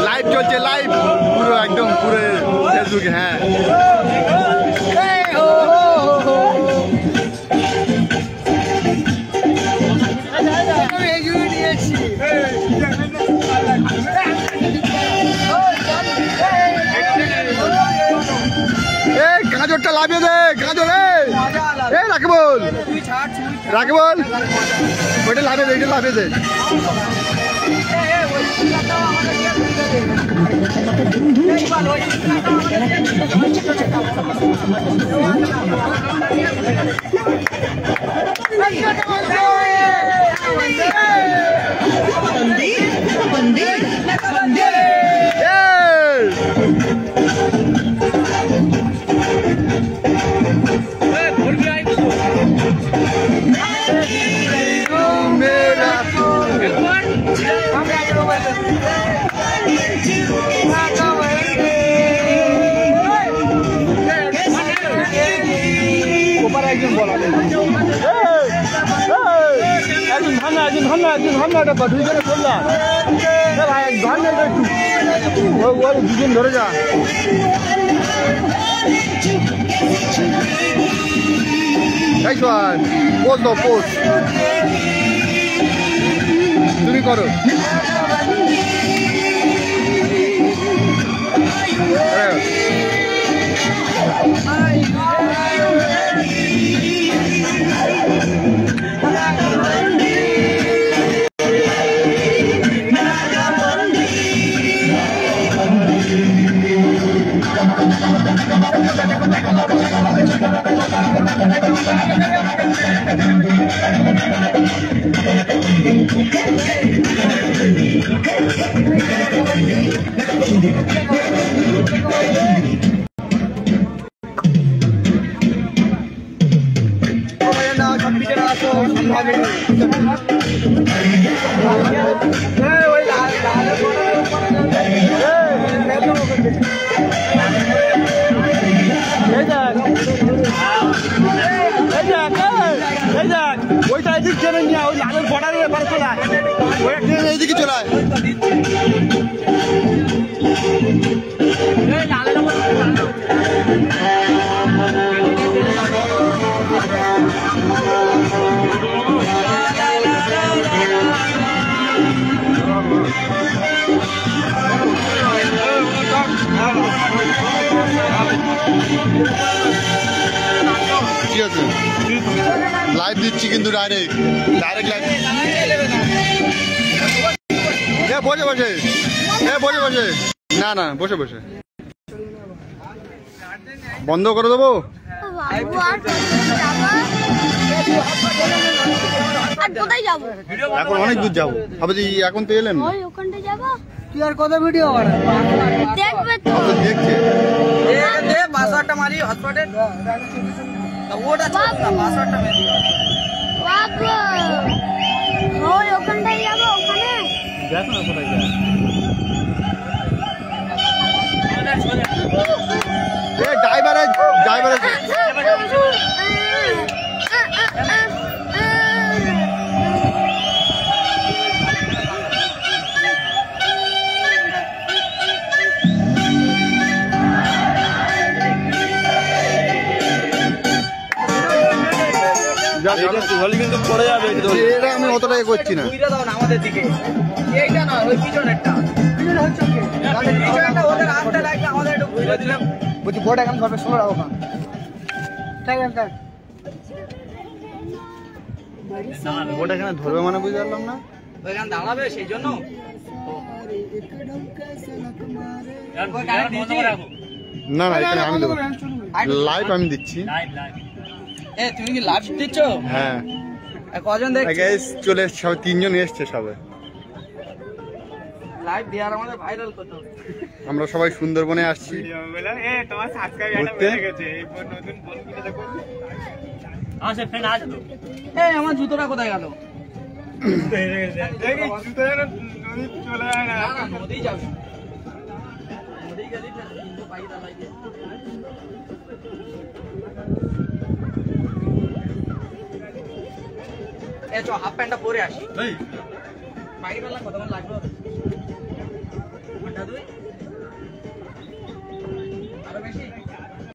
Live চলছে, live পুরো একদম পুরো ফেসবুকে। হ্যাঁ গাজরটা লাভিয়ে দে, গাজর রাখবল রাখবল ওইটা লাভিয়ে দে, এটা লাভিয়ে দে। দুজন ধরে যা পোস্ট দাও, পোস্ট তুমি করো। এইদিকে চলায় ঠিক আছে। লাইভ দিচ্ছি কিন্তু ডাইরেক্ট লাইভ বসে বসে, বসে বসে, না না বসে বসে বন্ধ করে দেবো। এখন অনেক দূর যাবো, ভাবছি এখন তো এলেন তুই আর কত ভিডিও দেখবে তো দেখছে পাসওয়ার্ডটা মারি হটস্পটে ওটা চল না পাসওয়ার্ডটা মেরে বাবা ওই ওখানটায় যাব ওখানে দেখো না কোথায় যায় এ ড্রাইভারে কিন্তু পড়ে যাবে, এটা আমি অতটা করছি না। আমাদের দিকে এইটা না ওই পিছনেরটা পিছনে হচ্ছে কি পিছনেরটা ওদের আটটা লাইট আমাদের একটু ঘুরে দিলাম বুঝি বড় এখন ধরবে 16 রাখো ঠিক আছে ওটা এখানে ধরবে মানে বুঝতে পারলাম না, ওইখানে দাঁড়াবে সেই জন্য না না এখানে আমি দেবো লাইভ, আমি দিচ্ছি। এ তুমি কি লাইভ দিচ্ছ? হ্যাঁ কজন দেখছে? চলে এসছে সবাই, 3 জন এসছে সবাই লাইভ দেওয়ার আমাদের ভাইরাল করতে হবে। আমরা সবাই সুন্দরবনে আসছি আমার জুতোটা কোথায় গেল? নদী যাবে নদী গেলে হাফ প্যান্টটা পরে আসি। কতক্ষণ লাগবে?